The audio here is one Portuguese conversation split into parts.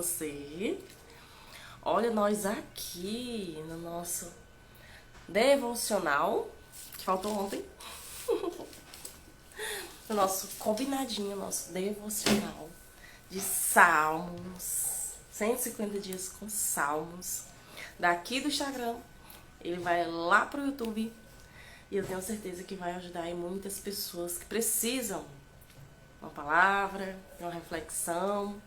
você. Olha, nós aqui no nosso devocional, que faltou ontem, o nosso combinadinho, nosso devocional de Salmos, 150 dias com Salmos, daqui do Instagram, ele vai lá pro YouTube e eu tenho certeza que vai ajudar aí muitas pessoas que precisam uma palavra, uma reflexão.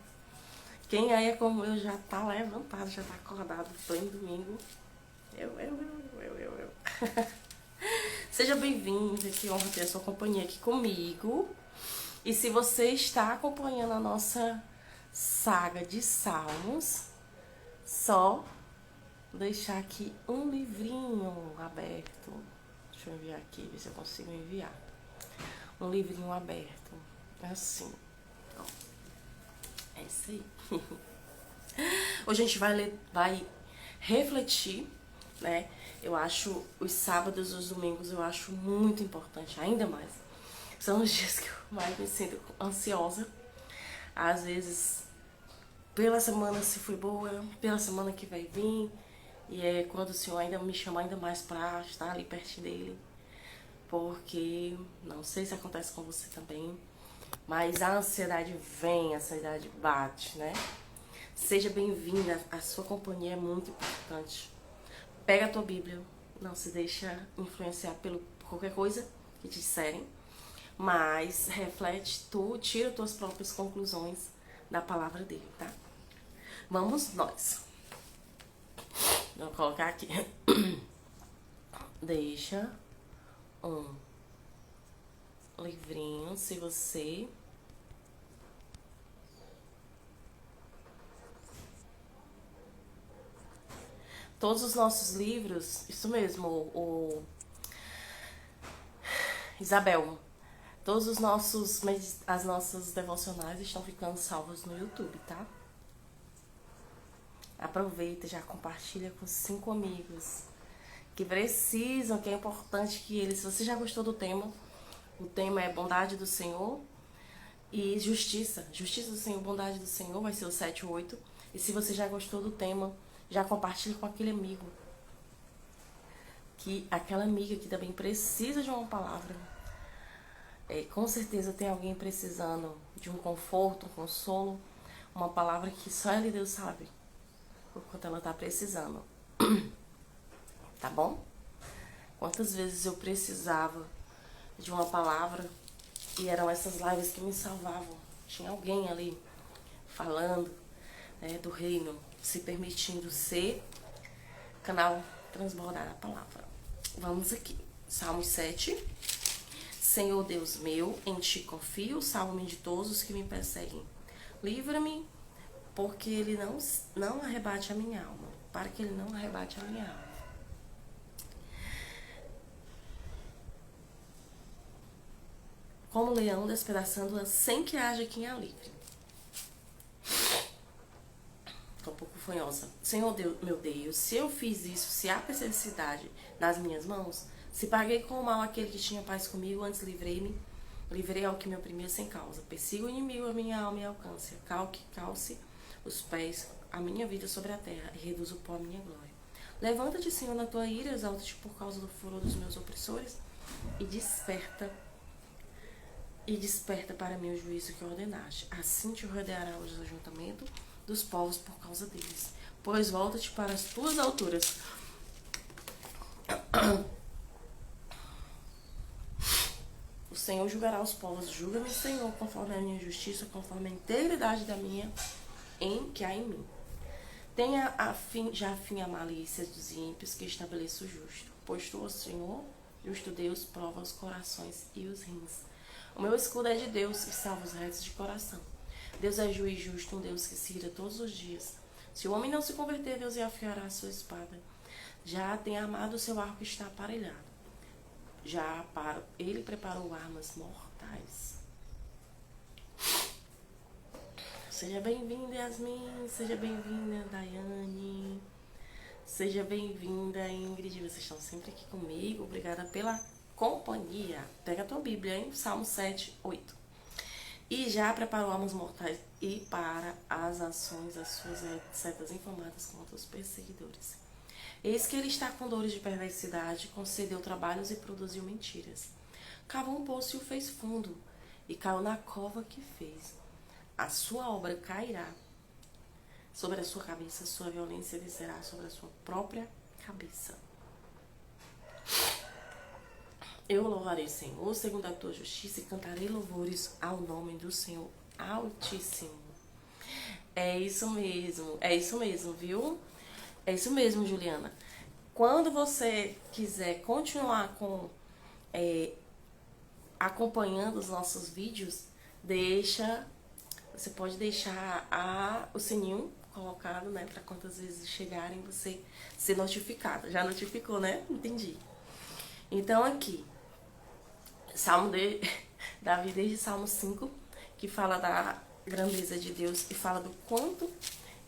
Quem aí é como eu já tá levantado, já tá acordado, pleno domingo. Eu. Seja bem-vindo, que honra ter a sua companhia aqui comigo. E se você está acompanhando a nossa saga de Salmos, só deixar aqui um livrinho aberto. Deixa eu enviar aqui, ver se eu consigo enviar. Um livrinho aberto. Assim. Ó. É isso aí. Hoje a gente vai refletir, né? Eu acho os sábados e os domingos eu acho muito importante, ainda mais. São os dias que eu mais me sinto ansiosa. Às vezes, pela semana se foi boa, pela semana que vai vir. E é quando o Senhor ainda me chama ainda mais pra estar ali perto dele. Porque, não sei se acontece com você também, mas a ansiedade vem, a ansiedade bate, né? Seja bem-vinda, a sua companhia é muito importante. Pega a tua Bíblia, não se deixa influenciar por qualquer coisa que te disserem, mas reflete tu, tira tuas próprias conclusões da palavra dele, tá? Vamos nós. Vou colocar aqui. Deixa um livrinho, se você todos os nossos livros, isso mesmo, Isabel, todos os nossos, as nossas devocionais estão ficando salvas no YouTube, tá? Aproveita, já compartilha com 5 amigos que precisam, que é importante que eles, se você já gostou do tema, o tema é bondade do Senhor e justiça. Justiça do Senhor, bondade do Senhor, vai ser o 7 e 8. E se você já gostou do tema, já compartilha com aquele amigo. Que aquela amiga que também precisa de uma palavra. Com certeza tem alguém precisando de um conforto, um consolo, uma palavra que só Ele Deus sabe o quanto ela tá precisando. Tá bom? Quantas vezes eu precisava de uma palavra e eram essas lives que me salvavam. Tinha alguém ali falando, né, do reino, se permitindo ser canal transbordar a palavra. Vamos aqui. Salmos 7. Senhor Deus meu, em ti confio, salva-me de todos os que me perseguem. Livra-me, porque ele não arrebate a minha alma. Para que ele não arrebate a minha alma. Como leão despedaçando-a sem que haja quem a livre. Tô um pouco fanhosa. Senhor Deus, meu Deus, se eu fiz isso, se há perversidade nas minhas mãos, se paguei com o mal aquele que tinha paz comigo, antes livrei ao que me oprimia sem causa. Persiga o inimigo a minha alma e alcance. Calce os pés a minha vida sobre a terra e reduz o pó a minha glória. Levanta-te, Senhor, na tua ira, exalta-te por causa do furor dos meus opressores e desperta para mim o juízo que ordenaste. Assim te rodeará o ajuntamento dos povos por causa deles. Pois volta-te para as tuas alturas. O Senhor julgará os povos. Julga-me, Senhor, conforme a minha justiça, conforme a integridade da minha que há em mim. Tenha já fim a malícia dos ímpios, que estabeleça o justo. Pois tu, ó Senhor, justo Deus, prova os corações e os rins. O meu escudo é de Deus e salva os retos de coração. Deus é juiz justo, um Deus que se ira todos os dias. Se o homem não se converter, Deus afiará a sua espada. Já tem armado o seu arco e está aparelhado. Ele preparou armas mortais. Seja bem-vinda, Yasmin. Seja bem-vinda, Daiane. Seja bem-vinda, Ingrid. Vocês estão sempre aqui comigo. Obrigada pela companhia. Pega a tua Bíblia, hein? Salmo 7, 8. e já preparou armas mortais e para as ações as suas setas inflamadas contra os perseguidores. Eis que ele está com dores de perversidade, concedeu trabalhos e produziu mentiras. Cavou um poço e o fez fundo, e caiu na cova que fez. A sua obra cairá sobre a sua cabeça, a sua violência descerá sobre a sua própria cabeça. Eu louvarei o Senhor segundo a tua justiça e cantarei louvores ao nome do Senhor Altíssimo. É isso mesmo, viu? É isso mesmo, Juliana. Quando você quiser continuar acompanhando os nossos vídeos, você pode deixar o sininho colocado, né, para quantas vezes chegarem você ser notificado. Já notificou, né? Entendi. Então aqui, Davi desde Salmo 5, que fala da grandeza de Deus e fala do quanto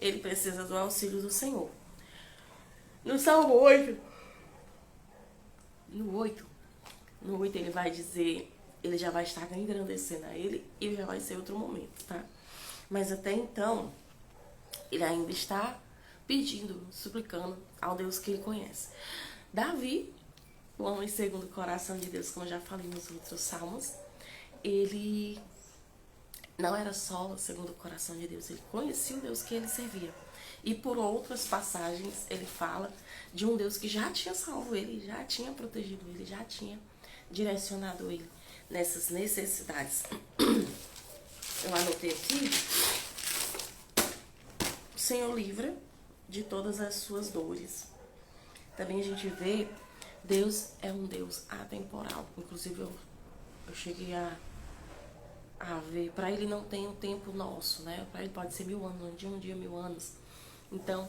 ele precisa do auxílio do Senhor. No Salmo 8, no 8 ele vai dizer, ele já vai estar engrandecendo a ele e já vai ser outro momento, tá? Mas até então, ele ainda está pedindo, suplicando ao Deus que ele conhece. Davi, o homem segundo o coração de Deus, como eu já falei nos outros salmos, ele não era só segundo o coração de Deus, ele conhecia o Deus que ele servia. E por outras passagens ele fala de um Deus que já tinha salvo ele, já tinha protegido ele, já tinha direcionado ele nessas necessidades. Eu anotei aqui: o Senhor livra de todas as suas dores. Também a gente vê, Deus é um Deus atemporal. Inclusive eu cheguei a ver, para ele não tem um tempo nosso, né? Para ele pode ser 1000 anos, um dia 1000 anos. Então,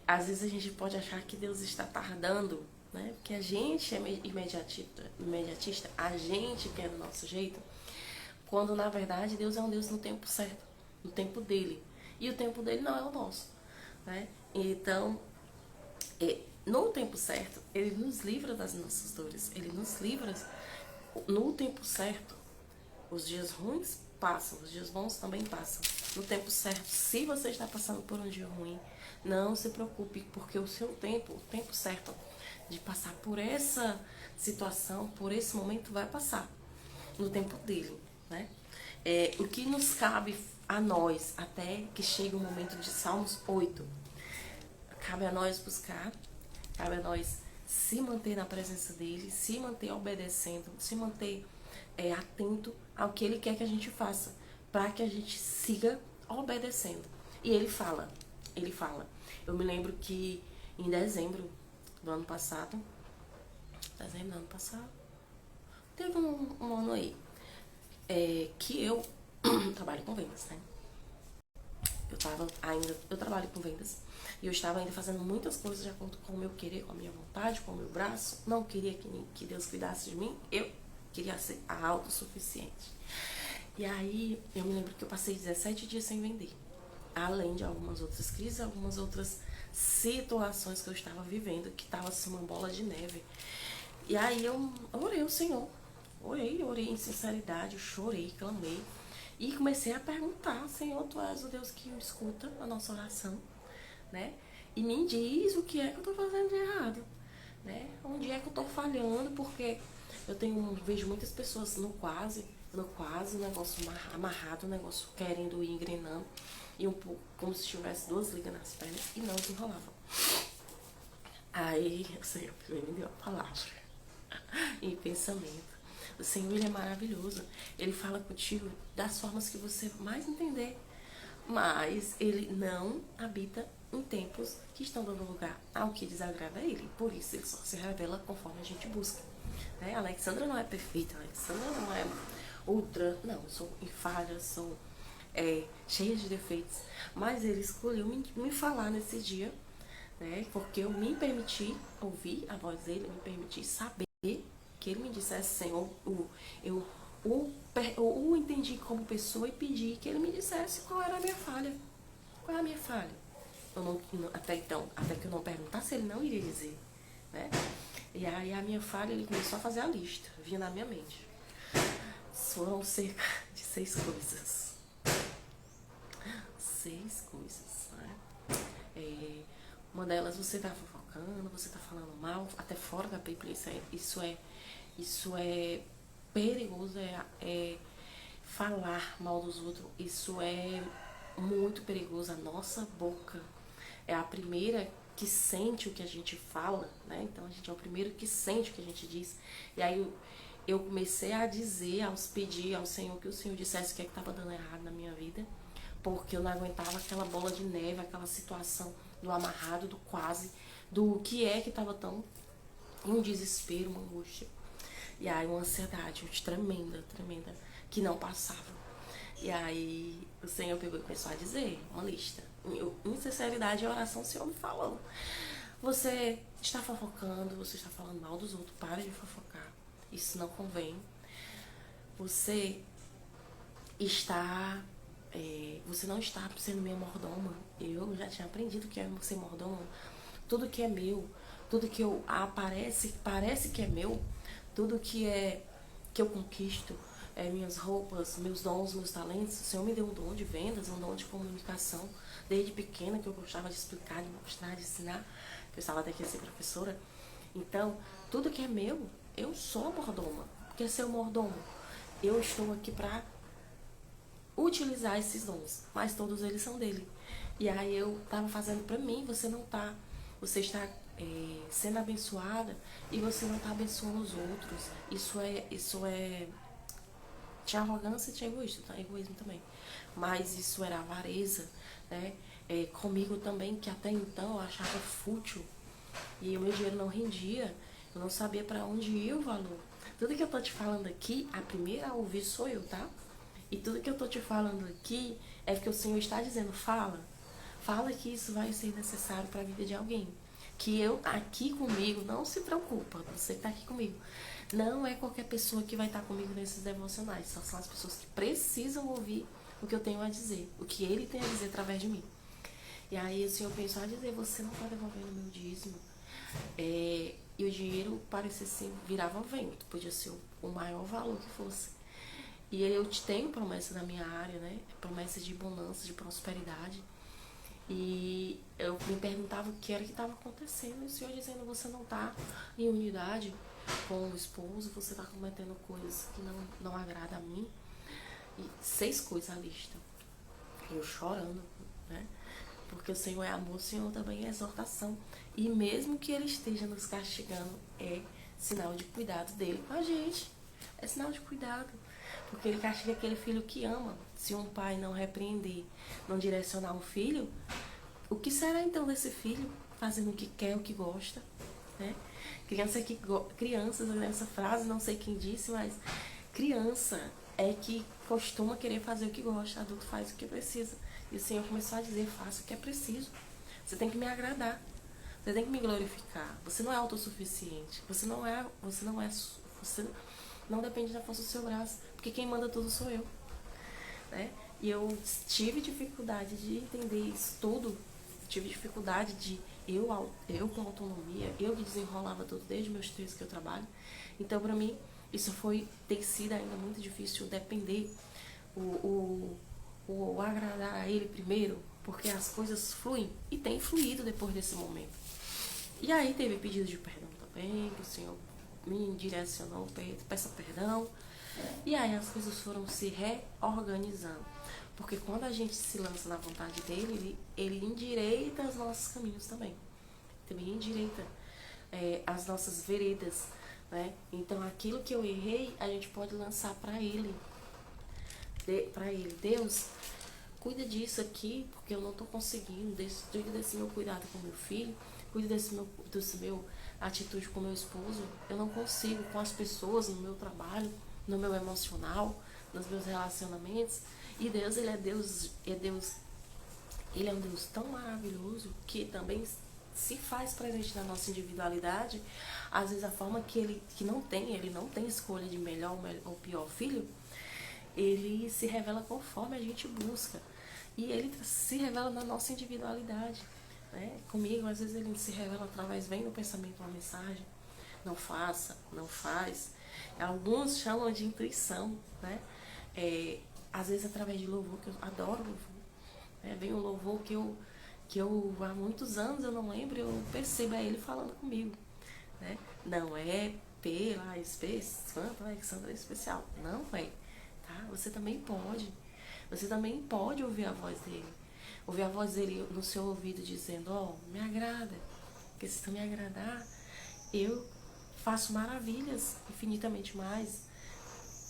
às vezes a gente pode achar que Deus está tardando, né? Porque a gente é imediatista, a gente quer do nosso jeito, quando na verdade Deus é um Deus no tempo certo, no tempo dele. E o tempo dele não é o nosso, né? Então, no tempo certo, ele nos livra das nossas dores, ele nos livra no tempo certo. Os dias ruins passam, os dias bons também passam. No tempo certo, se você está passando por um dia ruim, não se preocupe, porque o seu tempo, o tempo certo de passar por essa situação, por esse momento, vai passar no tempo dele, né? O que nos cabe a nós, até que chegue o momento de Salmos 8, cabe a nós buscar, cabe a nós se manter na presença dele, se manter obedecendo, se manter atento ao que ele quer que a gente faça, para que a gente siga obedecendo. E ele fala. Eu me lembro que em dezembro do ano passado, teve um ano aí, que eu trabalho com vendas, né? Eu trabalho com vendas e eu estava ainda fazendo muitas coisas de acordo com o meu querer, com a minha vontade, com o meu braço. Não queria que Deus cuidasse de mim, eu queria ser autossuficiente. E aí eu me lembro que eu passei 17 dias sem vender, além de algumas outras crises, algumas outras situações que eu estava vivendo, que estava assim uma bola de neve. E aí eu orei ao Senhor, orei em sinceridade, eu chorei, clamei. E comecei a perguntar: Senhor, Tu és o Deus que escuta a nossa oração, né? E me diz o que é que eu tô fazendo de errado, né? Onde é que eu tô falhando, porque vejo muitas pessoas no quase, o negócio amarrado, o negócio querendo ir engrenando, e um pouco como se tivesse 2 ligas nas pernas e não desenrolavam. Aí o Senhor me deu a palavra em pensamento. O Senhor, Ele é maravilhoso. Ele fala contigo das formas que você mais entender. Mas Ele não habita em tempos que estão dando lugar ao que desagrada a Ele. Por isso, Ele só se revela conforme a gente busca. Né? A Alexandra não é perfeita. A Alexandra não é ultra. Não, eu sou em falha, sou cheia de defeitos. Mas Ele escolheu me falar nesse dia, né? Porque eu me permiti ouvir a voz dele, me permiti saber que ele me dissesse: Senhor, eu o entendi como pessoa e pedi que ele me dissesse qual era a minha falha. Qual é a minha falha? Até que eu não perguntasse, ele não iria dizer, né? E aí a minha falha, ele começou a fazer a lista, vinha na minha mente. Foram cerca de 6 coisas. 6 coisas, né? Uma delas, você tá fofocando, você tá falando mal, até fora da Bíblia, isso é perigoso, falar mal dos outros, isso é muito perigoso. A nossa boca é a primeira que sente o que a gente fala, né? Então a gente é o primeiro que sente o que a gente diz. E aí eu comecei a dizer, pedir ao Senhor que o Senhor dissesse o que é que estava dando errado na minha vida, porque eu não aguentava aquela bola de neve, aquela situação do amarrado, do quase, do que é que estava tão um desespero, uma angústia. E aí uma ansiedade tremenda, tremenda, que não passava. E aí o Senhor pegou e começou a dizer uma lista. Em sinceridade, a oração o Senhor me falou: você está fofocando, você está falando mal dos outros, para de fofocar. Isso não convém. Você está... você não está sendo minha mordoma. Eu já tinha aprendido que é ser mordoma. Tudo que é meu, tudo que parece que é meu, tudo que eu conquisto, minhas roupas, meus dons, meus talentos. O Senhor me deu um dom de vendas, um dom de comunicação, desde pequena, que eu gostava de explicar, de mostrar, de ensinar, que eu estava até aqui a ser professora. Então, tudo que é meu, eu sou mordoma. Porque ser mordomo, eu estou aqui para utilizar esses dons, mas todos eles são dele. E aí eu estava fazendo para mim, você não tá, você está sendo abençoada e você não está abençoando os outros. Isso é tinha arrogância e tinha egoísmo, tá? Egoísmo também. Mas isso era avareza, né? Comigo também, que até então eu achava fútil e o meu dinheiro não rendia, eu não sabia para onde ia o valor. Tudo que eu tô te falando aqui, a primeira a ouvir sou eu, tá? E tudo que eu tô te falando aqui é porque o Senhor está dizendo: fala que isso vai ser necessário para a vida de alguém. Que eu aqui comigo, não se preocupa, você que tá aqui comigo. Não é qualquer pessoa que vai estar comigo nesses devocionais, são as pessoas que precisam ouvir o que eu tenho a dizer, o que ele tem a dizer através de mim. E aí o Senhor pensou a dizer: você não está devolvendo meu dízimo. E o dinheiro parecia assim, virava vento, podia ser o maior valor que fosse. E eu tenho promessa na minha área, né? Promessa de bonança, de prosperidade. E eu me perguntava o que era que estava acontecendo. E o Senhor dizendo: você não está em unidade com o esposo, você está cometendo coisas que não agrada a mim. E 6 coisas a lista. Eu chorando, né? Porque o Senhor é amor, o Senhor também é exortação. E mesmo que Ele esteja nos castigando, é sinal de cuidado dele com a gente. É sinal de cuidado. Porque Ele castiga aquele filho que ama. Se um pai não repreender, não direcionar um filho, o que será então desse filho fazendo o que quer, o que gosta, né? Crianças, essa frase, não sei quem disse, mas criança é que costuma querer fazer o que gosta, adulto faz o que precisa. E o Senhor começou a dizer: faça o que é preciso. Você tem que me agradar. Você tem que me glorificar. Você não é autossuficiente. Você não depende da força do seu braço. Porque quem manda tudo sou eu, né? E eu tive dificuldade de entender isso tudo. Tive dificuldade de eu com autonomia, eu que desenrolava tudo desde meus 13 que eu trabalho. Então, para mim, isso tem sido ainda muito difícil depender, o agradar a ele primeiro, porque as coisas fluem e tem fluído depois desse momento. E aí teve pedido de perdão também, que o Senhor me direcionou, peça perdão. E aí as coisas foram se reorganizando. Porque quando a gente se lança na vontade dele, ele endireita os nossos caminhos também. Também endireita as nossas veredas, né? Então aquilo que eu errei, a gente pode lançar para ele. Deus, cuida disso aqui, porque eu não estou conseguindo. Cuida desse meu cuidado com meu filho, cuida desse meu atitude com meu esposo. Eu não consigo com as pessoas, no meu trabalho, no meu emocional, nos meus relacionamentos. E Deus, ele é Deus, ele é um Deus tão maravilhoso que também se faz presente na nossa individualidade. Às vezes a forma que ele não tem escolha de melhor ou pior filho, ele se revela conforme a gente busca. E ele se revela na nossa individualidade, né? Comigo, às vezes ele se revela vem no pensamento uma mensagem: não faça, não faz. Alguns chamam de intuição, né? às vezes através de louvor, que eu adoro louvor. Vem um louvor que eu há muitos anos eu não lembro, eu percebo ele falando comigo. Né? Não é pela Santa Alexandra Especial. Não é. Tá? Você também pode. Você também pode ouvir a voz dele. Ouvir a voz dele no seu ouvido dizendo, ó, me agrada. Porque se tu me agradar, eu faço maravilhas infinitamente mais.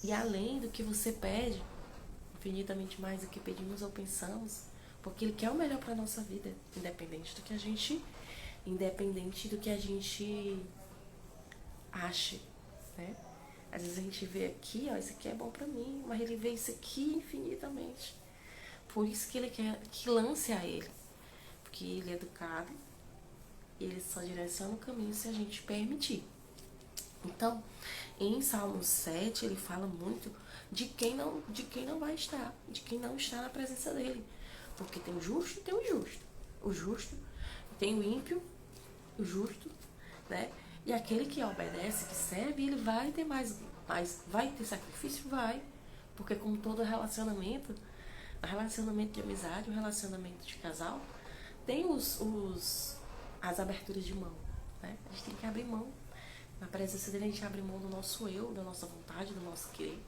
E além do que você pede, infinitamente mais do que pedimos ou pensamos, porque ele quer o melhor para nossa vida, independente do que a gente ache, né? Às vezes a gente vê aqui, ó, isso aqui é bom pra mim, mas ele vê isso aqui infinitamente. Por isso que ele quer que lance a ele, porque ele é educado e ele só direciona o caminho se a gente permitir. Então, em Salmo 7, ele fala muito de quem não vai estar, de quem não está na presença dele. Porque tem o justo e tem o injusto. O justo, tem o ímpio, o justo, né? E aquele que obedece, que serve, ele vai ter mais vai ter sacrifício? Vai. Porque como todo relacionamento de amizade, um relacionamento de casal, tem as aberturas de mão, né? A gente tem que abrir mão. Na presença dele a gente abre mão do nosso eu, da nossa vontade, do nosso querer.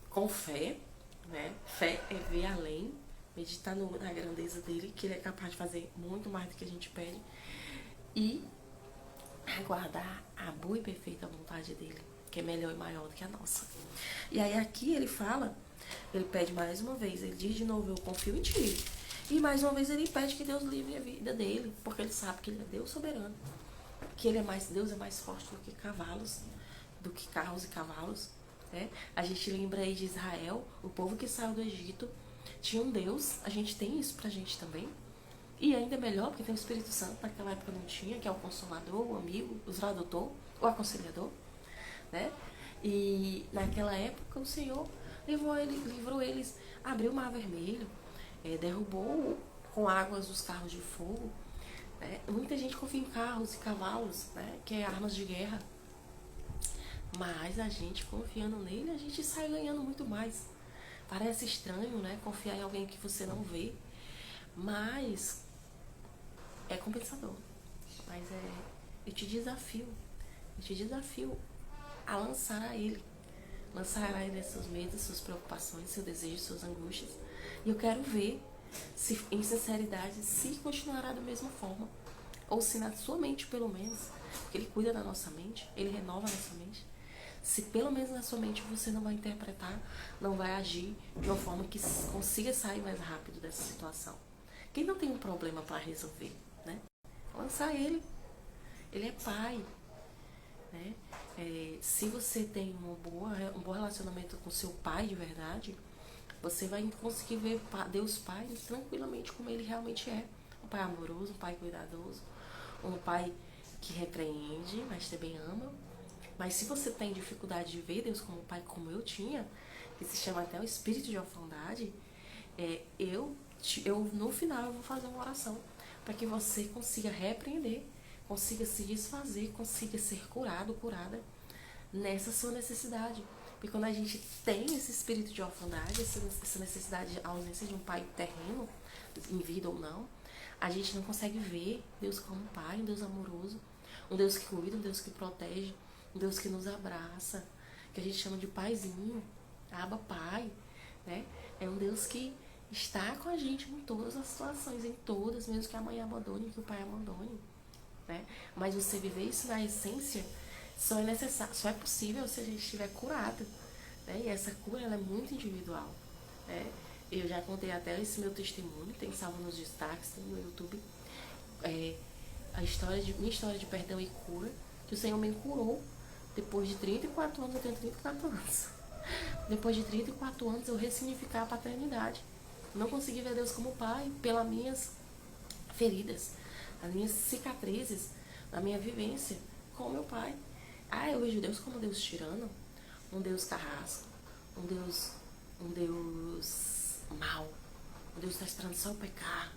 Com fé, né? Fé é ver além, meditar na grandeza dele, que ele é capaz de fazer muito mais do que a gente pede. E aguardar a boa e perfeita vontade dele, que é melhor e maior do que a nossa. E aí aqui ele fala, ele pede mais uma vez, ele diz de novo, eu confio em ti. E mais uma vez ele pede que Deus livre a vida dele, porque ele sabe que ele é Deus soberano. Que Deus é mais forte do que cavalos, do que carros e cavalos. Né? A gente lembra aí de Israel, o povo que saiu do Egito, tinha um Deus, a gente tem isso pra gente também. E ainda melhor, porque tem o Espírito Santo, naquela época não tinha, que é o Consolador, o amigo, o tradutor, o aconselhador, né? E naquela época o Senhor livrou eles, abriu o Mar Vermelho, derrubou com águas os carros de fogo. Né? Muita gente confia em carros e cavalos, né? Que é armas de guerra. Mas a gente confiando nele, a gente sai ganhando muito mais. Parece estranho, né? Confiar em alguém que você não vê. Mas é compensador. Mas eu te desafio a lançar a ele. Lançar a ele seus medos, suas preocupações, seus desejos, suas angústias. E eu quero ver se, em sinceridade, se continuará da mesma forma. Ou se na sua mente, pelo menos, porque ele cuida da nossa mente, ele renova a nossa mente. Se pelo menos na sua mente você não vai interpretar, não vai agir de uma forma que consiga sair mais rápido dessa situação. Quem não tem um problema para resolver, né? Lançar ele. Ele é pai. Né? Se você tem um bom relacionamento com seu pai de verdade, você vai conseguir ver Deus Pai tranquilamente como ele realmente é. Um pai amoroso, um pai cuidadoso, um pai que repreende, mas também ama. Mas se você tem dificuldade de ver Deus como pai, como eu tinha, que se chama até o espírito de orfandade, eu no final eu vou fazer uma oração para que você consiga repreender, consiga se desfazer, consiga ser curado, curada nessa sua necessidade. Porque quando a gente tem esse espírito de orfandade, essa necessidade, a ausência de um pai terreno, em vida ou não, a gente não consegue ver Deus como um pai, um Deus amoroso, um Deus que cuida, um Deus que protege, um Deus que nos abraça, que a gente chama de paizinho, Abba Pai, né? É um Deus que está com a gente em todas as situações, em todas, mesmo que a mãe abandone, que o pai abandone, né? Mas você viver isso na essência só é possível se a gente estiver curado, né? E essa cura ela é muito individual, né? Eu já contei até esse meu testemunho, tem salvo nos destaques, tem no YouTube, minha história de perdão e cura, que o Senhor me curou depois de 34 anos, eu tenho 34 anos. Depois de 34 anos eu ressignificar a paternidade. Não consegui ver Deus como pai pelas minhas feridas, as minhas cicatrizes, a minha vivência com meu pai. Eu vejo Deus como um Deus tirano, um Deus carrasco, um Deus mau, um Deus que está esperando só o pecar.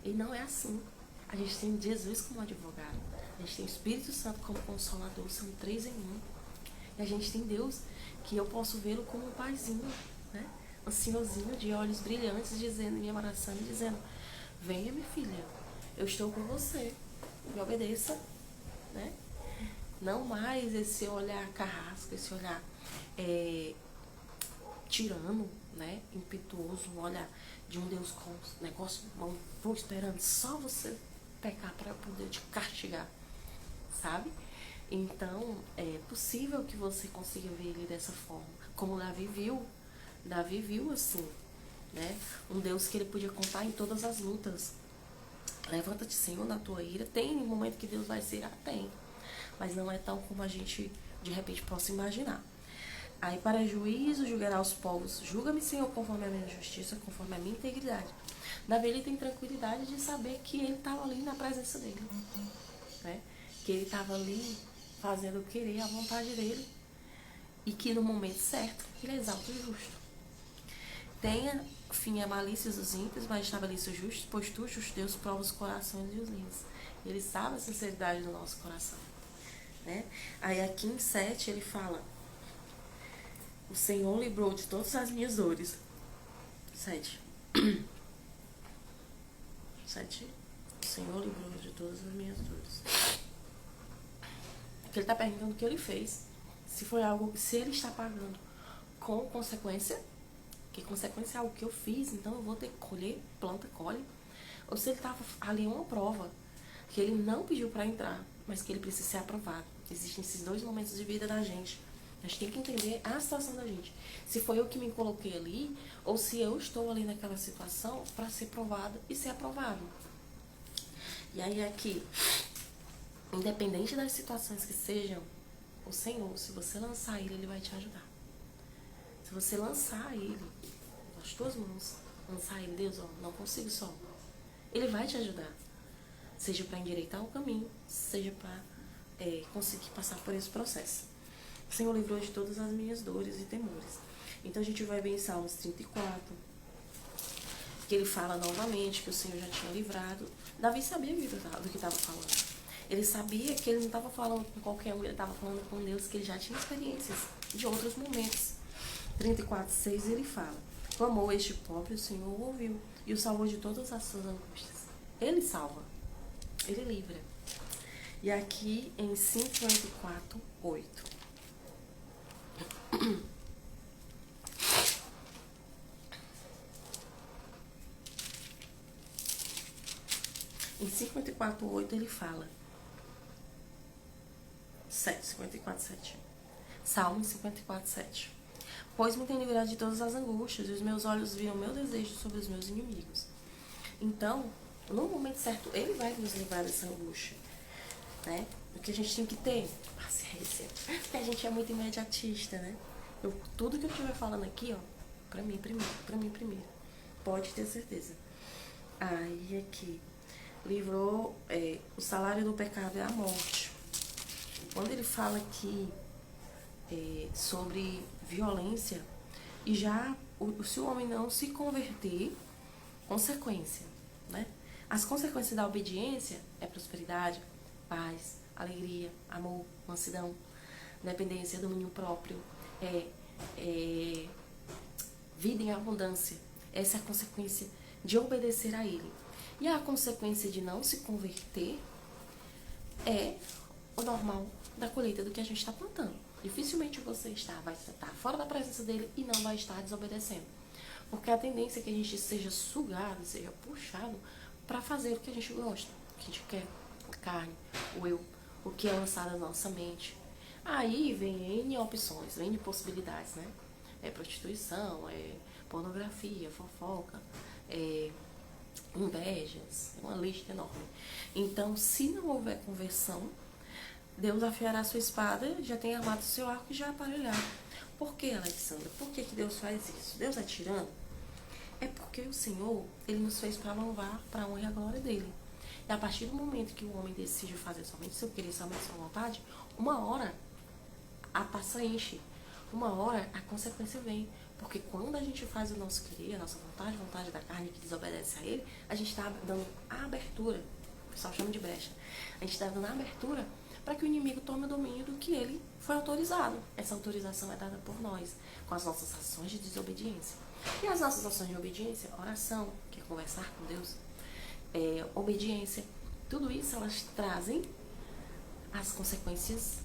E não é assim. A gente tem Jesus como advogado, a gente tem o Espírito Santo como consolador, são 3 em 1. E a gente tem Deus que eu posso vê-lo como um paizinho, né? um senhorzinho de olhos brilhantes, dizendo, me abraçando, dizendo, venha, minha filha, eu estou com você, me obedeça, né? Não mais esse olhar carrasco, esse olhar tirano, né? Impetuoso, um olhar de um Deus com negócio, vou esperando só você pecar para poder te castigar, sabe? Então, é possível que você consiga ver ele dessa forma, como Davi viu assim, né? Um Deus que ele podia contar em todas as lutas. Levanta-te, Senhor, na tua ira. Tem um momento que Deus vai se irar? Tem. Mas não é tão como a gente, de repente, possa imaginar. Aí, para juízo, julgará os povos. Julga-me, Senhor, conforme a minha justiça, conforme a minha integridade. Davi, ele tem tranquilidade de saber que ele estava ali na presença dele. Né? Que ele estava ali fazendo o querer, a vontade dele. E que no momento certo, ele exalta o justo. Tenha fim a malícia dos ímpios, mas estabeleça o justo, pois tu, justo Deus, prova os corações e os rins. Ele sabe a sinceridade do nosso coração. Né? Aí aqui em 7 ele fala, o Senhor livrou de todas as minhas dores. 7. 7. O Senhor livrou de todas as minhas dores. Porque ele está perguntando o que ele fez. Se foi algo, se ele está pagando com consequência, que consequência é algo que eu fiz, então eu vou ter que colher, planta, colhe. Ou se ele estava ali uma prova, que ele não pediu para entrar, mas que ele precisa ser aprovado. Existem esses dois momentos de vida da gente. A gente tem que entender a situação da gente. Se foi eu que me coloquei ali, ou se eu estou ali naquela situação para ser provado e ser aprovado. E aí aqui, independente das situações que sejam, o Senhor, se você lançar ele, ele vai te ajudar. Se você lançar ele nas tuas mãos, lançar ele, Deus, ó, não consigo só. Ele vai te ajudar. Seja para endireitar o caminho, seja para conseguir passar por esse processo. O Senhor livrou de todas as minhas dores e temores. Então a gente vai ver em Salmos 34, que ele fala novamente que o Senhor já tinha livrado. Davi sabia do que estava falando. Ele sabia que ele não estava falando com qualquer um, ele estava falando com Deus, que ele já tinha experiências de outros momentos. 34:6 ele fala, clamou este pobre, o Senhor o ouviu e o salvou de todas as suas angústias. Ele salva, ele livra. E aqui em 54:8. Em 54:8 ele fala, 54:7. Salmo 54:7. Pois me tem livrado de todas as angústias, e os meus olhos viram meu desejo sobre os meus inimigos. Então, no momento certo, ele vai nos livrar dessa angústia. Né? O que a gente tem que ter? Paciência. Porque a gente é muito imediatista, né? Tudo que eu estiver falando aqui, ó, pra mim primeiro. Pode ter certeza. Aí aqui, livrou, o salário do pecado é a morte. Quando ele fala aqui sobre violência, e já se o homem não se converter, consequência, né? As consequências da obediência é prosperidade, paz, alegria, amor, mansidão, dependência, domínio próprio, vida em abundância. Essa é a consequência de obedecer a ele. E a consequência de não se converter é o normal da colheita do que a gente está plantando. Dificilmente você vai estar fora da presença dele e não vai estar desobedecendo. Porque a tendência é que a gente seja sugado, seja puxado para fazer o que a gente gosta, o que a gente quer, a carne, o eu, o que é lançado na nossa mente. Aí vem N opções, N possibilidades, né? Prostituição, pornografia, fofoca, invejas, é uma lista enorme. Então, se não houver conversão, Deus afiará sua espada, já tem armado o seu arco e já aparelhar. Por que, Alexandra? Por que Deus faz isso? Deus é tirano? É porque o Senhor, ele nos fez para louvar, para a honra e a glória dele. E a partir do momento que o homem decide fazer somente seu querer, somente sua vontade, uma hora a taça enche. Uma hora a consequência vem. Porque quando a gente faz o nosso querer, a nossa vontade, a vontade da carne que desobedece a ele, a gente está dando a abertura. O pessoal chama de brecha. A gente está dando a abertura para que o inimigo tome o domínio do que ele foi autorizado. Essa autorização é dada por nós, com as nossas ações de desobediência. E as nossas ações de obediência, oração, que é conversar com Deus, obediência, tudo isso elas trazem as consequências,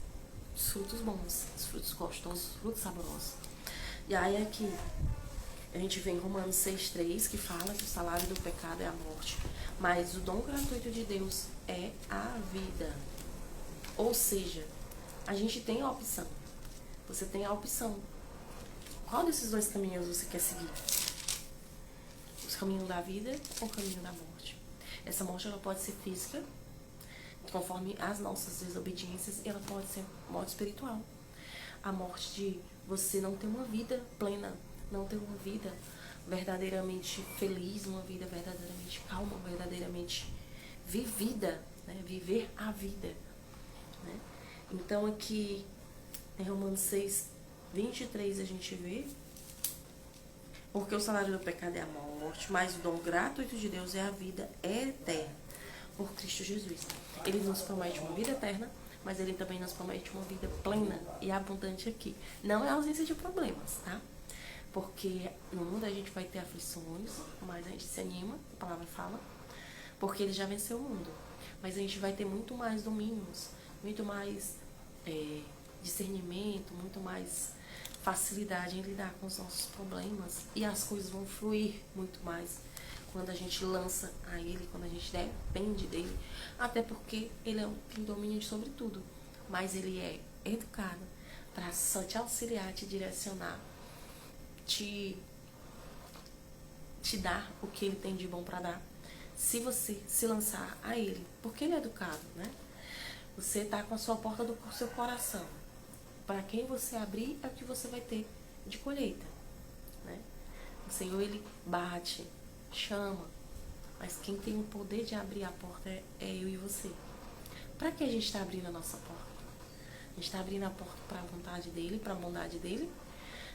os frutos bons, os frutos gostosos, os frutos saborosos. E aí aqui a gente vê em Romanos 6,3 que fala que o salário do pecado é a morte, mas o dom gratuito de Deus é a vida. Ou seja, a gente tem a opção. Você tem a opção. Qual desses dois caminhos você quer seguir? O caminho da vida ou o caminho da morte? Essa morte ela pode ser física, conforme as nossas desobediências, e ela pode ser morte espiritual. A morte de você não ter uma vida plena, não ter uma vida verdadeiramente feliz, uma vida verdadeiramente calma, verdadeiramente vivida, né? Viver a vida. Né? Então aqui em Romanos 6:23 a gente vê: porque o salário do pecado é a morte, mas o dom gratuito de Deus é a vida eterna por Cristo Jesus. Ele nos promete uma vida eterna, mas ele também nos promete uma vida plena e abundante aqui. Não é ausência de problemas, tá? Porque no mundo a gente vai ter aflições, mas a gente se anima, a palavra fala, porque ele já venceu o mundo. Mas a gente vai ter muito mais domínios, muito mais discernimento, muito mais facilidade em lidar com os nossos problemas, e as coisas vão fluir muito mais quando a gente lança a ele, quando a gente depende dele, até porque ele é o que tem domínio sobre tudo, mas ele é educado para só te auxiliar, te direcionar, te dar o que ele tem de bom para dar, se você se lançar a ele, porque ele é educado, né? Você tá com a sua porta do seu coração. Para quem você abrir é o que você vai ter de colheita, né? O Senhor, ele bate, chama, mas quem tem o poder de abrir a porta é eu e você. Para que a gente está abrindo a nossa porta? A gente está abrindo a porta para a vontade dele, para a bondade dele,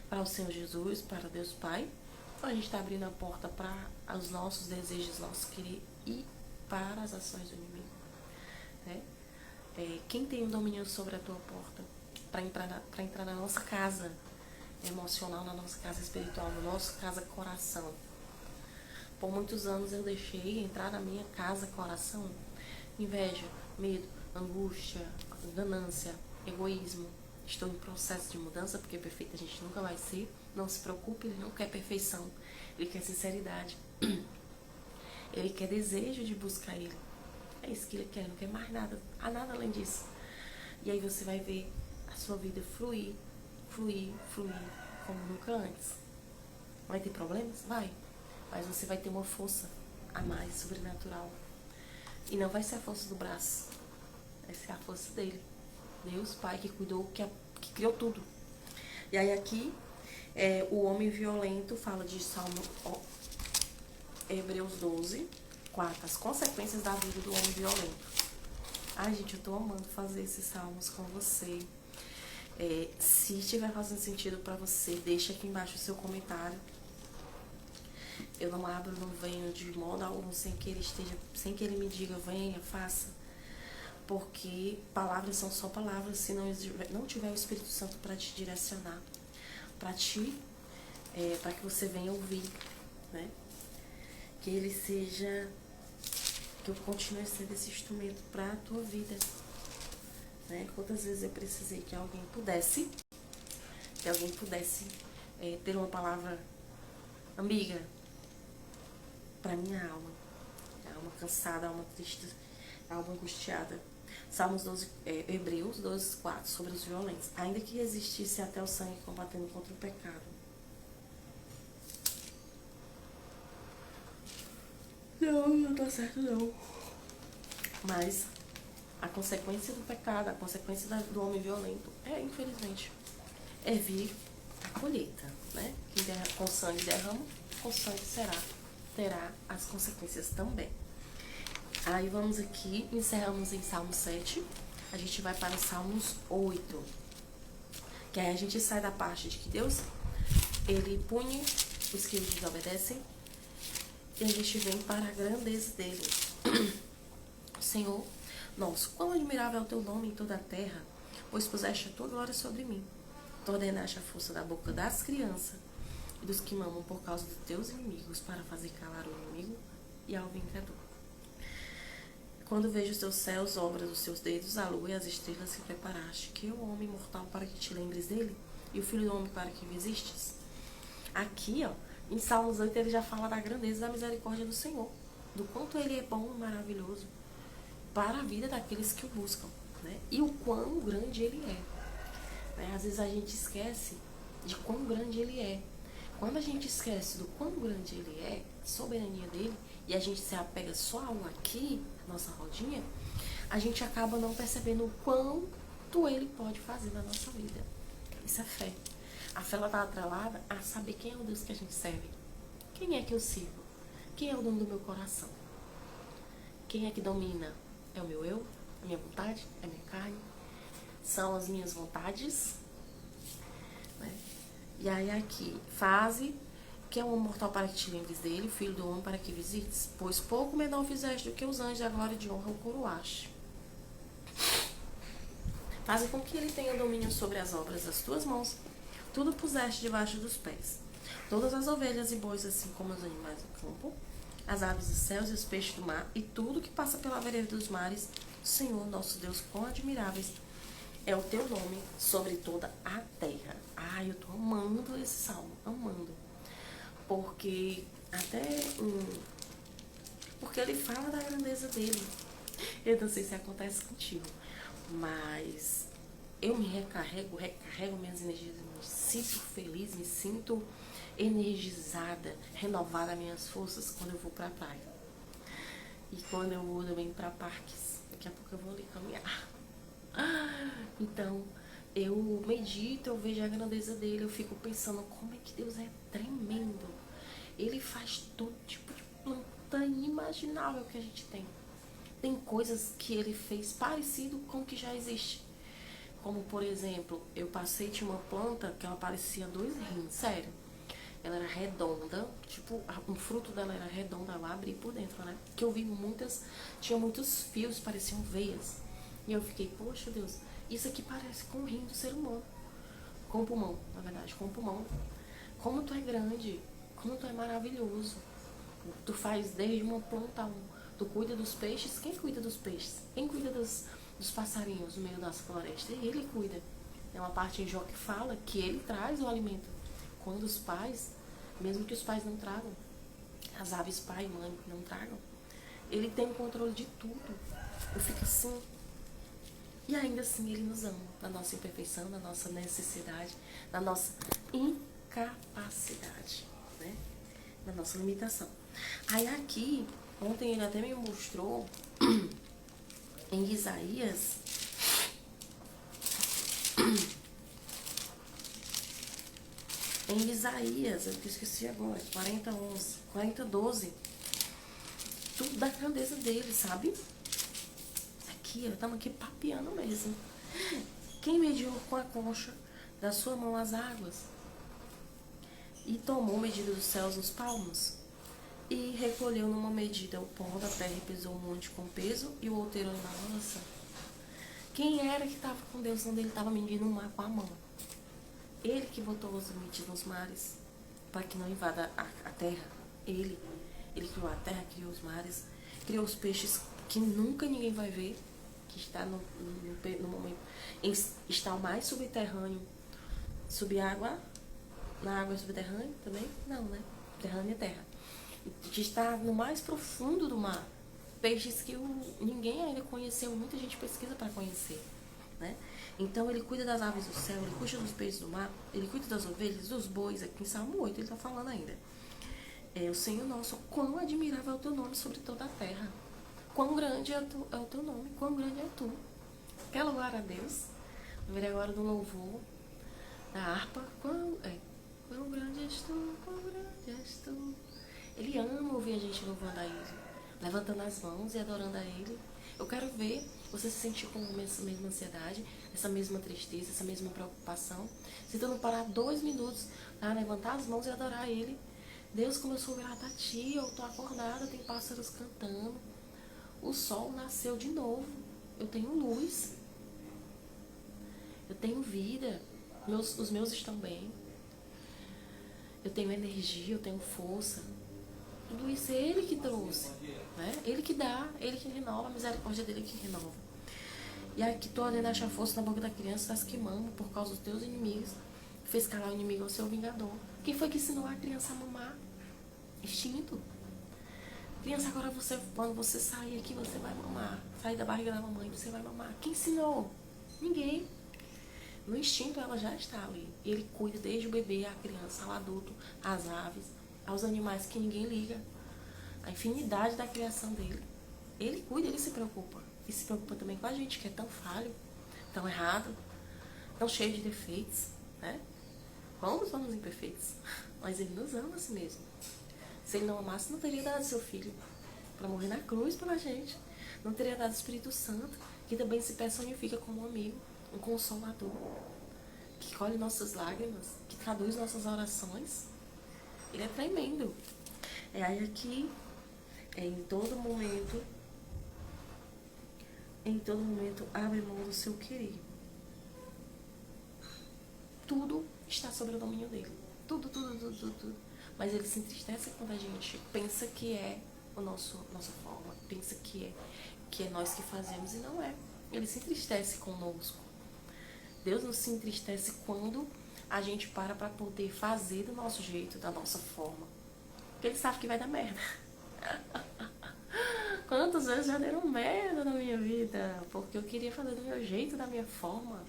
para o Senhor Jesus, para Deus Pai, ou a gente está abrindo a porta para os nossos desejos, nossos querer e para as ações do inimigo, né? Quem tem o domínio sobre a tua porta para entrar na nossa casa emocional, na nossa casa espiritual, na nossa casa coração? Por muitos anos eu deixei entrar na minha casa coração inveja, medo, angústia, ganância, egoísmo. Estou em processo de mudança, porque perfeita a gente nunca vai ser. Não se preocupe, ele não quer perfeição, ele quer sinceridade. Ele quer desejo de buscar ele. É isso que ele quer, não quer mais nada, há nada além disso. E aí você vai ver a sua vida fluir, fluir, fluir, como nunca antes. Vai ter problemas? Vai. Mas você vai ter uma força a mais, sobrenatural. E não vai ser a força do braço, vai ser a força dele. Deus Pai que cuidou, que criou tudo. E aí aqui, o homem violento fala de Hebreus 12:4. As consequências da vida do homem violento. Ai, gente, eu tô amando fazer esses salmos com você. Se estiver fazendo sentido pra você, deixa aqui embaixo o seu comentário. Eu não abro, não venho de modo algum sem que ele me diga, venha, faça. Porque palavras são só palavras, se não tiver o Espírito Santo para te direcionar, para que você venha ouvir, né? Que ele seja, que eu continue sendo esse instrumento para a tua vida, né? Quantas vezes eu precisei que alguém pudesse ter uma palavra amiga para minha alma, cansada, alma triste, alma angustiada. Salmos 12, Hebreus 12:4, sobre os violentos. Ainda que existisse até o sangue combatendo contra o pecado. Não tá certo não. Mas a consequência do pecado, a consequência do homem violento infelizmente, vir a colheita, né? Quem com sangue derrama, com sangue terá as consequências também. Aí vamos aqui, encerramos em Salmo 7, a gente vai para Salmos 8, que aí a gente sai da parte de que Deus, ele pune os que o desobedecem, e a gente vem para a grandeza dele. Senhor nosso, quão admirável é o teu nome em toda a terra, pois puseste a tua glória sobre mim. Tu ordenaste a força da boca das crianças, e dos que mamam por causa dos teus inimigos, para fazer calar o inimigo e ao vingador. Quando vejo os teus céus, obra dos teus dedos, a lua e as estrelas que preparaste, que o homem mortal para que te lembres dele, e o filho do homem para que visistes. Aqui, ó, em Salmos 8, ele já fala da grandeza e da misericórdia do Senhor, do quanto ele é bom e maravilhoso para a vida daqueles que o buscam, né? E o quão grande ele é. Né? Às vezes a gente esquece de quão grande ele é. Quando a gente esquece do quão grande ele é, a soberania dele, e a gente se apega só ao aqui, nossa rodinha, a gente acaba não percebendo o quanto ele pode fazer na nossa vida. Isso é fé. A fé está atrelada a saber quem é o Deus que a gente serve. Quem é que eu sirvo? Quem é o dono do meu coração? Quem é que domina? É o meu eu? A minha vontade? É a minha carne? São as minhas vontades? Né? E aí aqui, fase, que é um mortal para que te lembres dele, filho do homem para que visites, pois pouco menor fizeste do que os anjos, a glória de honra o coroaste. Faze com que ele tenha domínio sobre as obras das tuas mãos, tudo puseste debaixo dos pés. Todas as ovelhas e bois, assim como os animais do campo, as aves dos céus e os peixes do mar, e tudo que passa pela vereda dos mares, Senhor, nosso Deus, quão admiráveis é o teu nome sobre toda a terra. Ai, eu tô amando esse salmo, amando. Porque porque ele fala da grandeza dele. Eu não sei se acontece contigo, mas eu me recarrego minhas energias, me sinto feliz, me sinto energizada, renovada minhas forças quando eu vou pra praia. E quando eu vou também pra parques. Daqui a pouco eu vou ali caminhar. Então, eu medito, eu vejo a grandeza dele, eu fico pensando como é que Deus é tremendo. Ele faz todo tipo de planta inimaginável que a gente tem. Tem coisas que ele fez parecido com o que já existe. Como, por exemplo, eu passei, tinha uma planta que ela parecia 2 rins, sério. Ela era redonda, tipo, um fruto dela era redondo, ela abria por dentro, né? Que eu vi tinha muitos fios, pareciam veias. E eu fiquei, poxa Deus, isso aqui parece com o rim do ser humano. Com o pulmão, na verdade, com o pulmão. Como tu é grande, como tu é maravilhoso. Tu faz desde uma planta, tu cuida dos peixes. Quem cuida dos peixes? Quem cuida dos passarinhos no meio das florestas? Ele cuida. É uma parte em Jó que fala que ele traz o alimento. Quando os pais, mesmo que os pais não tragam, as aves pai e mãe não tragam, ele tem o controle de tudo. Eu fico assim. E ainda assim ele nos ama, na nossa imperfeição, na nossa necessidade, na nossa incapacidade, né? Na nossa limitação. Aí aqui, ontem ele até me mostrou em Isaías, eu esqueci agora, 40:12, tudo da grandeza dele, sabe? Aqui, estamos aqui papeando mesmo. Quem mediu com a concha da sua mão as águas e tomou medida dos céus nos palmos e recolheu numa medida o pó da terra e pesou o monte com peso e o outeiro na balança. Quem era que estava com Deus quando ele estava medindo o mar com a mão? Ele que botou os limites nos mares para que não invada a terra. Ele criou a terra, criou os mares, criou os peixes que nunca ninguém vai ver, que está no momento, está o mais subterrâneo, na água subterrânea também? Não, né? Subterrânea é terra. Que está no mais profundo do mar. Peixes que ninguém ainda conheceu, muita gente pesquisa para conhecer, né? Então ele cuida das aves do céu, ele cuida dos peixes do mar, ele cuida das ovelhas, dos bois, aqui em Salmo 8 ele está falando ainda. O Senhor nosso, quão admirável é o teu nome sobre toda a terra. Quão grande é o teu nome, quão grande é tu. Quer louvar a Deus? Vou ver agora do louvor, da harpa. Quão grande és tu, quão grande és tu. Ele ama ouvir a gente louvando a Ele, levantando as mãos e adorando a Ele. Eu quero ver você se sentir com essa mesma ansiedade, essa mesma tristeza, essa mesma preocupação. Se tu não parar 2 minutos para levantar as mãos e adorar Ele. Deus, como eu sou grata a Ti, eu tô acordada, tem pássaros cantando. O sol nasceu de novo. Eu tenho luz. Eu tenho vida. Os meus estão bem. eu tenho energia, eu tenho força. Tudo isso é Ele que trouxe, né? Ele que dá, Ele que renova, a misericórdia dele que renova. E aqui tu olhando achar força na boca da criança, tá se queimando por causa dos teus inimigos. Fez calar o inimigo ao seu vingador. Quem foi que ensinou a criança a mamar? Instinto. Criança, agora você, quando você sair aqui, você vai mamar. Sair da barriga da mamãe, você vai mamar. Quem ensinou? Ninguém. No instinto ela já está ali. E ele cuida desde o bebê, a criança, ao adulto, às aves, aos animais que ninguém liga. A infinidade da criação dele. Ele cuida, ele se preocupa. E se preocupa também com a gente, que é tão falho, tão errado, tão cheio de defeitos, né? Como somos imperfeitos. Mas ele nos ama a si mesmo. Se ele não amasse, não teria dado seu filho para morrer na cruz pela gente. Não teria dado o Espírito Santo, que também se personifica como um amigo, um consolador, que colhe nossas lágrimas, que traduz nossas orações. Ele é tremendo. É aí aqui, em todo momento, abre mão do seu querer. Tudo está sob o domínio dele. Tudo, tudo, tudo, tudo, tudo. Mas ele se entristece quando a gente pensa que é nossa forma, pensa que é nós que fazemos, e não é. Ele se entristece conosco. Deus não se entristece quando a gente para poder fazer do nosso jeito, da nossa forma. Porque ele sabe que vai dar merda. Quantas vezes já deram merda na minha vida? Porque eu queria fazer do meu jeito, da minha forma.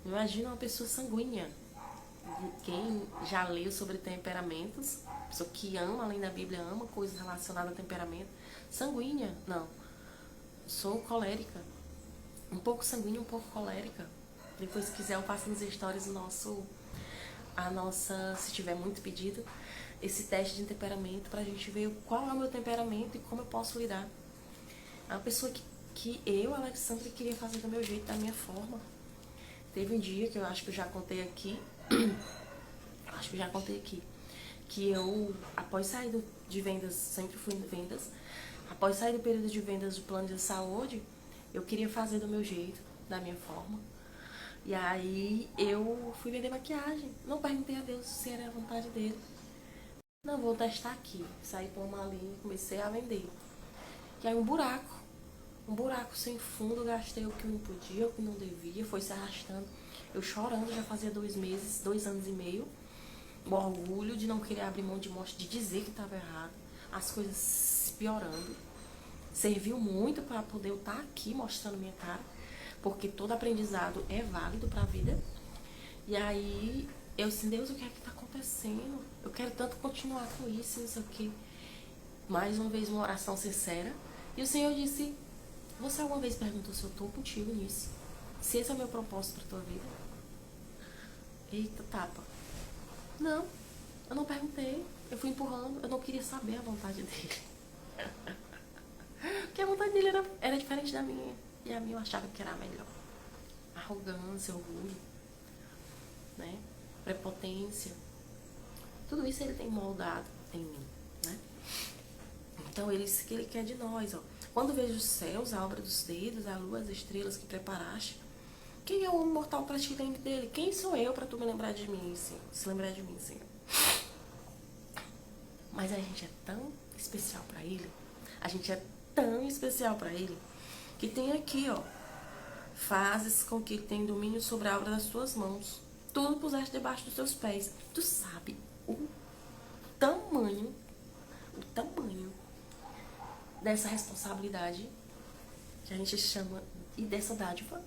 Imagina uma pessoa sanguínea. Quem já leu sobre temperamentos, pessoa que ama, além da Bíblia, ama coisas relacionadas a temperamento. Sanguínea, não. Sou colérica. Um pouco sanguínea, um pouco colérica. Depois, se quiser, eu passo nas histórias se tiver muito pedido, esse teste de temperamento pra gente ver qual é o meu temperamento e como eu posso lidar. É uma pessoa que eu, Alexandre, queria fazer do meu jeito, da minha forma. Teve um dia que eu acho que eu já contei aqui, que eu, após sair de vendas, sempre fui em vendas, após sair do período de vendas do plano de saúde, eu queria fazer do meu jeito, da minha forma. E aí eu fui vender maquiagem. Não perguntei a Deus se era a vontade dele. Não, vou testar aqui. Saí por uma linha e comecei a vender. E aí um buraco sem fundo, gastei o que não podia, o que não devia, foi se arrastando. Eu chorando, já fazia 2 meses, 2 anos e meio. O orgulho de não querer abrir mão de mostra, de dizer que estava errado. As coisas piorando. Serviu muito para poder eu estar aqui mostrando minha cara, porque todo aprendizado é válido para a vida. E aí eu disse, Deus, o que é que está acontecendo? Eu quero tanto continuar com isso, não sei o que. Mais uma vez, uma oração sincera. E o Senhor disse, você alguma vez perguntou se eu estou contigo nisso? Se esse é o meu propósito para tua vida? Eita, tapa. Não, eu não perguntei. Eu fui empurrando, eu não queria saber a vontade dele. Porque a vontade dele era diferente da minha. E a minha eu achava que era a melhor. Arrogância, orgulho, né? Prepotência. Tudo isso ele tem moldado em mim, né? Então isso que ele quer de nós, ó. Quando vejo os céus, a obra dos dedos, a lua, as estrelas que preparaste, quem é o homem mortal para te lembrar dele? Quem sou eu para tu me lembrar de mim, Senhor? Se lembrar de mim, Senhor. Mas a gente é tão especial para ele. A gente é tão especial para ele que tem aqui, ó, fazes com que ele tenha domínio sobre a obra das tuas mãos. Tudo puseste debaixo dos teus pés. Tu sabe o tamanho dessa responsabilidade que a gente chama e dessa dádiva.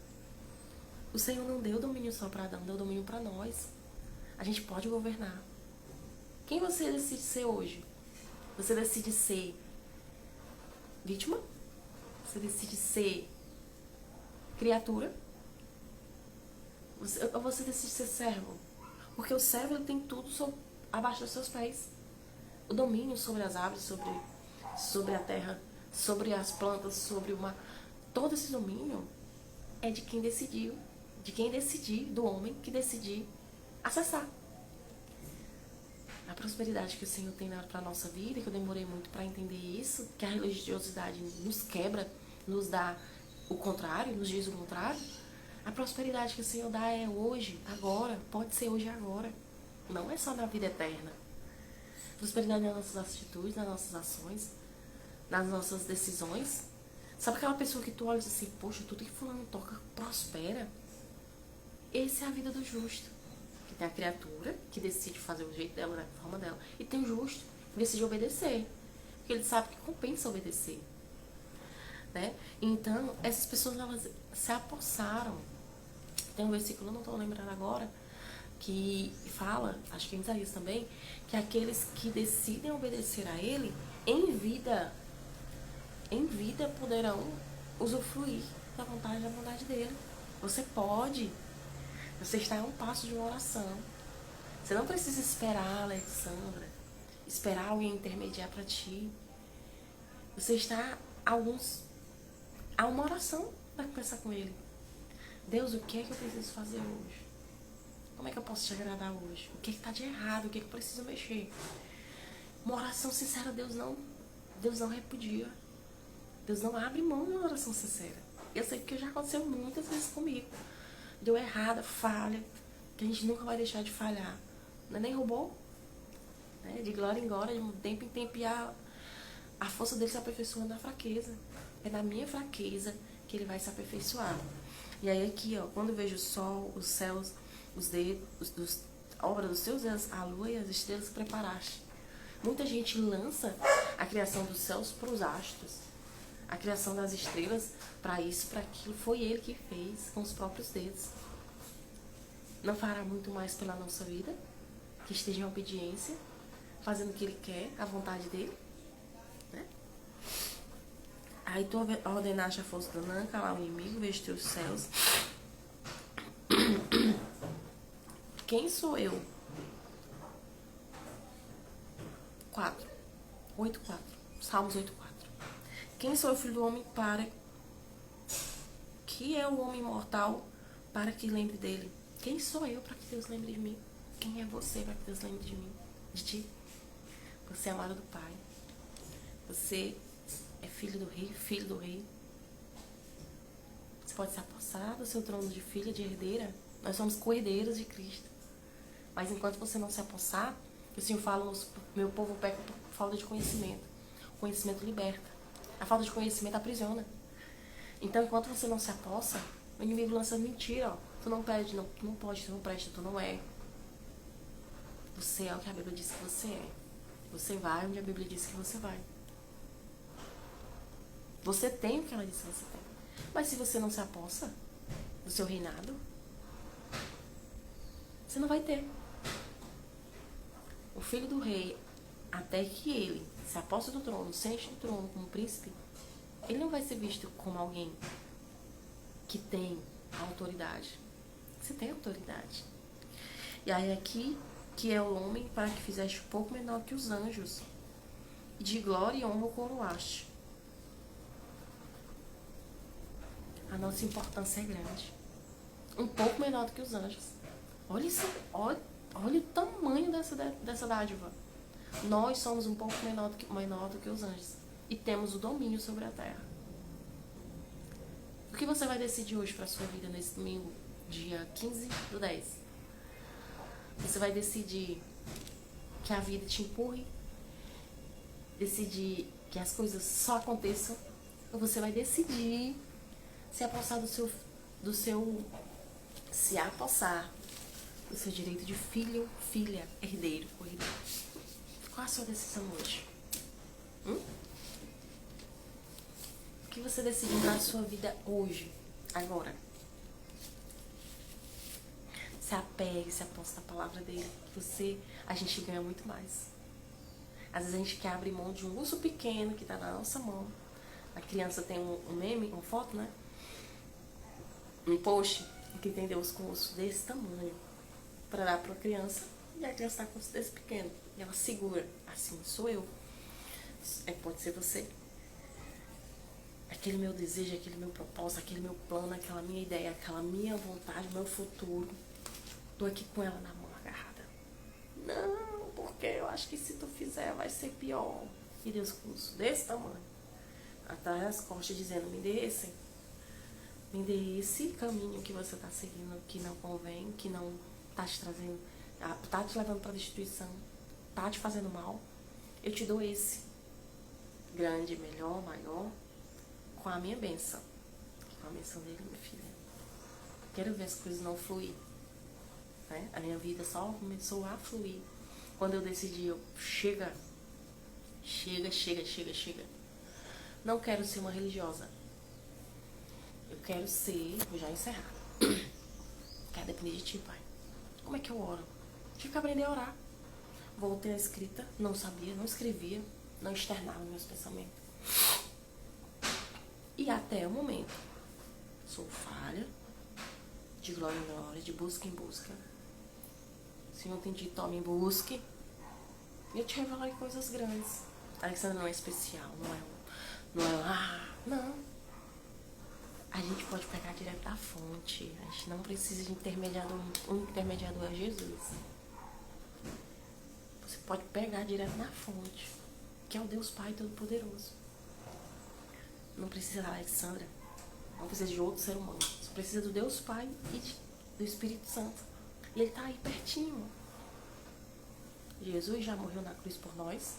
O Senhor não deu domínio só para Adão, deu domínio para nós. A gente pode governar. Quem você decide ser hoje? Você decide ser vítima? Você decide ser criatura? Ou você decide ser servo? Porque o servo ele tem tudo abaixo dos seus pés. O domínio sobre as árvores, sobre a terra, sobre as plantas, sobre o mar. Todo esse domínio é de quem decidiu. De quem decidir, do homem que decidir acessar. A prosperidade que o Senhor tem para a nossa vida, que eu demorei muito para entender isso, que a religiosidade nos quebra, nos dá o contrário, nos diz o contrário. A prosperidade que o Senhor dá é hoje, agora, pode ser hoje e agora. Não é só na vida eterna. Prosperidade nas nossas atitudes, nas nossas ações, nas nossas decisões. Sabe aquela pessoa que tu olha e diz assim, poxa, tudo que fulano toca prospera? Essa é a vida do justo. Que tem a criatura que decide fazer o jeito dela, da forma dela. E tem o justo que decide obedecer. Porque ele sabe que compensa obedecer. Né? Então, essas pessoas, elas se apossaram. Tem um versículo, eu não estou lembrando agora, que fala, acho que é em Isaías também, que aqueles que decidem obedecer a ele, em vida poderão usufruir da vontade dele. Você pode. Você está a um passo de uma oração. Você não precisa esperar, Alexandra, esperar alguém intermediar para ti. Você está a uma oração para conversar com ele. Deus, o que é que eu preciso fazer hoje? Como é que eu posso te agradar hoje? O que está de errado? O que é que eu preciso mexer? Uma oração sincera, Deus não repudia. Deus não abre mão de uma oração sincera. Eu sei que já aconteceu muitas vezes comigo. Deu errada, falha, que a gente nunca vai deixar de falhar. Não é nem robô. Né? De glória em glória, de tempo em tempo, e a força dele se aperfeiçoa na fraqueza. É na minha fraqueza que ele vai se aperfeiçoar. E aí aqui, ó, quando eu vejo o sol, os céus, os dedos, a obra dos teus dedos, a lua e as estrelas que preparaste. Muita gente lança a criação dos céus para os astros. A criação das estrelas para isso, para aquilo. Foi ele que fez com os próprios dedos. Não fará muito mais pela nossa vida? Que esteja em obediência, fazendo o que ele quer, a vontade dele. Né? Aí tu ordenaste a força do Nanca, lá o inimigo, vestiu os céus. Quem sou eu? 8:4. Salmos 8:4. Quem sou eu, filho do homem, para que é o homem mortal para que lembre dele? Quem sou eu para que Deus lembre de mim? Quem é você para que Deus lembre de mim? De ti? Você é amado do Pai. Você é filho do rei, filho do rei. Você pode se apossar do seu trono de filha, de herdeira. Nós somos co-herdeiros de Cristo. Mas enquanto você não se apossar, o Senhor fala, meu povo peca por falta de conhecimento. O conhecimento liberta. A falta de conhecimento aprisiona. Então, enquanto você não se apossa, o inimigo lança mentira, ó. Tu não pede, tu não pode, tu não presta, tu não é. Você é o que a Bíblia diz que você é. Você vai onde a Bíblia diz que você vai. Você tem o que ela diz que você tem. Mas se você não se apossa do seu reinado, você não vai ter. O filho do rei, até que ele se aposta do trono, sente do trono como príncipe, ele não vai ser visto como alguém que tem autoridade. Você tem autoridade. E aí aqui, que é o homem para que fizeste um pouco menor que os anjos, e de glória e honra o coroaste. A nossa importância é grande. Um pouco menor do que os anjos. Olha isso, olha o tamanho dessa dádiva. Nós somos um pouco menor do que os anjos. E temos o domínio sobre a terra. O que você vai decidir hoje para a sua vida nesse domingo, dia 15/10? Você vai decidir que a vida te empurre? Decidir que as coisas só aconteçam? Ou você vai decidir se apossar se apossar do seu direito de filho, filha, herdeiro ou herdeira? Qual a sua decisão hoje? O que você decidiu na sua vida hoje, agora? Se apegue, se aposta na palavra dele. A gente ganha muito mais. Às vezes a gente quer abrir mão de um urso pequeno que está na nossa mão. A criança tem um meme, uma foto, né? Um post que tem Deus com um urso desse tamanho para dar para a criança, e a criança está com um urso desse pequeno. E ela segura. Assim sou eu. Pode ser você. Aquele meu desejo, aquele meu propósito, aquele meu plano, aquela minha ideia, aquela minha vontade, meu futuro. Tô aqui com ela na mão agarrada. Não, porque eu acho que se tu fizer vai ser pior. E Deus com isso desse tamanho, atrás das costas, dizendo, me dê esse caminho que você tá seguindo, que não convém, que não tá te trazendo, tá te levando pra destituição, tá te fazendo mal. Eu te dou esse grande, melhor, maior, com a minha bênção. Com a bênção dele, minha filha. Quero ver as coisas não fluir. Né? A minha vida só começou a fluir quando eu decidi, chega. Não quero ser uma religiosa. Eu quero ser, vou já encerrar. Quero depender de ti, pai. Como é que eu oro? Tive que aprender a orar. Voltei à escrita, não sabia, não escrevia, não externava meus pensamentos. E até o momento, sou falha, de glória em glória, de busca em busca. Se não tem dito, tome em busque. E eu te revelarei coisas grandes. A Alexandra não é especial, não. A gente pode pegar direto da fonte. A gente não precisa de intermediador. O intermediador é Jesus. Você pode pegar direto na fonte, que é o Deus Pai Todo-Poderoso. Não precisa da Alexandra. Não precisa de outro ser humano. Você precisa do Deus Pai e do Espírito Santo. E ele está aí pertinho. Jesus já morreu na cruz por nós.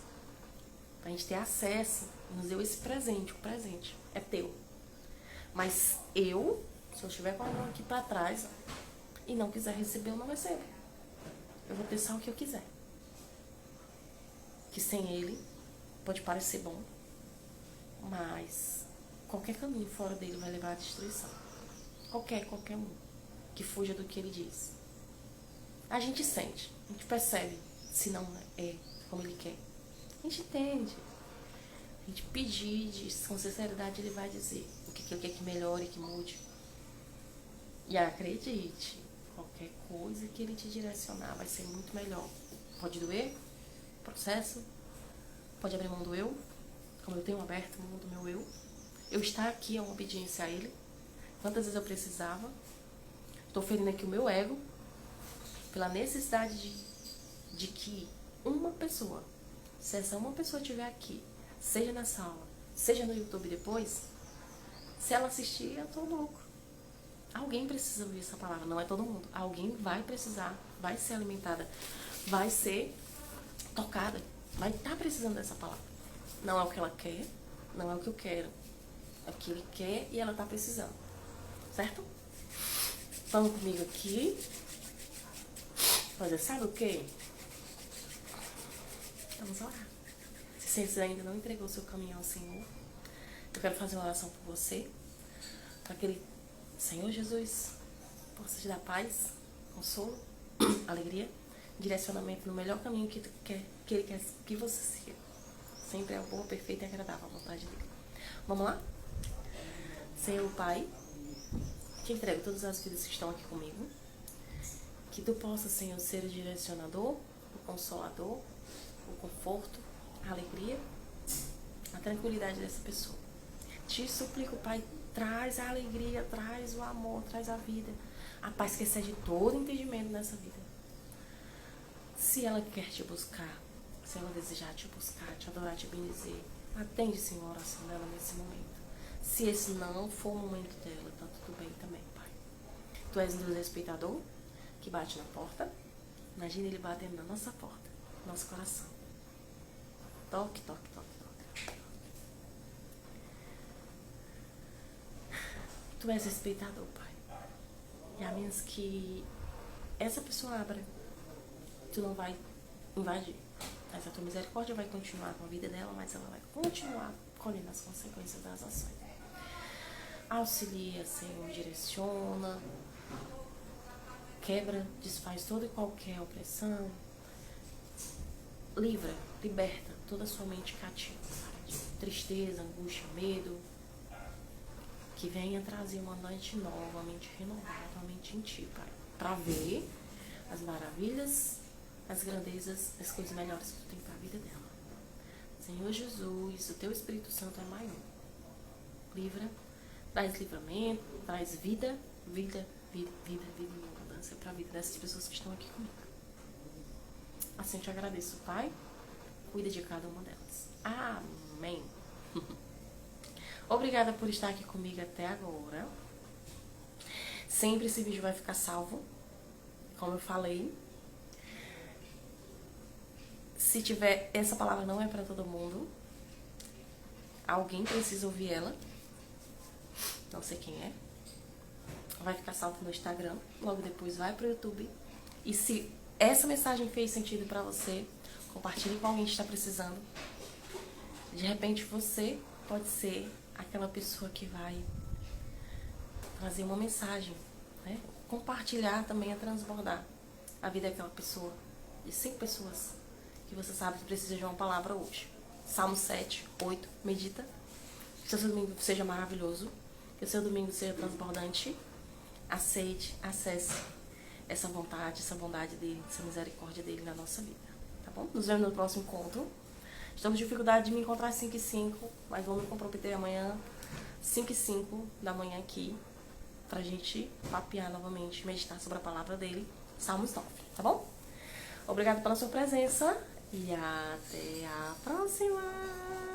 Pra gente ter acesso. Nos deu esse presente. O presente é teu. Mas se eu estiver com a mão aqui pra trás e não quiser receber, eu não recebo. Eu vou ter só o que eu quiser. Que sem ele pode parecer bom, mas qualquer caminho fora dele vai levar à destruição. Qualquer um que fuja do que ele diz. A gente sente, a gente percebe se não é como ele quer. A gente entende. A gente pedir com sinceridade, ele vai dizer o que ele quer que melhore, que mude. E acredite, qualquer coisa que ele te direcionar vai ser muito melhor. Pode doer, processo, pode abrir mão do eu, como eu tenho aberto mão do meu eu. Eu estar aqui é uma obediência a ele. Quantas vezes eu precisava. Estou ferindo aqui o meu ego, pela necessidade de que uma pessoa, se essa uma pessoa estiver aqui, seja nessa aula, seja no YouTube depois, se ela assistir, eu tô louco. Alguém precisa ouvir essa palavra, não é todo mundo. Alguém vai precisar, vai ser alimentada, vai ser tocada, vai estar precisando dessa palavra. Não é o que ela quer, não é o que eu quero. É o que ele quer e ela tá precisando. Certo? Vamos comigo aqui. Fazer, sabe o quê? Vamos orar. Se você ainda não entregou o seu caminho ao Senhor, eu quero fazer uma oração por você. Para que ele, Senhor Jesus, possa te dar paz, consolo, alegria, direcionamento no melhor caminho que ele quer que você siga. Sempre é o bom, perfeito e agradável a vontade dele. Vamos lá? Senhor Pai, te entrego todas as vidas que estão aqui comigo. Que tu possa, Senhor, ser o direcionador, o consolador, o conforto, a alegria, a tranquilidade dessa pessoa. Te suplico, Pai, traz a alegria, traz o amor, traz a vida, a paz que excede todo entendimento nessa vida. Se ela quer te buscar, se ela desejar te buscar, te adorar, te bendizer, atende, Senhor, a oração dela nesse momento. Se esse não for o momento dela, tá tudo bem também, Pai. Tu és um Deus respeitador, que bate na porta. Imagina ele batendo na nossa porta, no nosso coração. Toque, toque, toque, toque. Tu és respeitador, Pai. E a menos que essa pessoa abra, tu não vai invadir. Mas a tua misericórdia vai continuar com a vida dela, mas ela vai continuar colhendo as consequências das ações. Auxilia, Senhor, direciona, quebra, desfaz toda e qualquer opressão, livra, liberta toda a sua mente cativa, de tristeza, angústia, medo, que venha trazer uma noite nova, uma mente renovada, uma mente em ti, Pai, para ver as maravilhas, as grandezas, as coisas melhores que tu tem para a vida dela. Senhor Jesus, o teu Espírito Santo é maior. Livra, traz livramento, traz vida, vida, vida, vida, vida em abundância para a vida dessas pessoas que estão aqui comigo. Assim eu te agradeço, Pai. Cuida de cada uma delas. Amém. Obrigada por estar aqui comigo até agora. Sempre esse vídeo vai ficar salvo, como eu falei. Se tiver, essa palavra não é pra todo mundo. Alguém precisa ouvir ela. Não sei quem é. Vai ficar salvo no Instagram. Logo depois vai pro YouTube. E se essa mensagem fez sentido pra você, compartilhe com alguém que está precisando. De repente você pode ser aquela pessoa que vai trazer uma mensagem, né? Compartilhar também é transbordar a vida daquela pessoa, de 5 pessoas que você sabe que precisa de uma palavra hoje. Salmo 7, 8, medita. Que o seu domingo seja maravilhoso, que o seu domingo seja transbordante. Aceite, acesse essa vontade, essa bondade dele, essa misericórdia dele na nossa vida, tá bom? Nos vemos no próximo encontro. Estou com dificuldade de me encontrar às 5 e 5, mas vou me comprometer amanhã, 5 e 5 da manhã aqui, pra gente papear novamente, meditar sobre a palavra dele, Salmos 9, tá bom? Obrigada pela sua presença e até a próxima!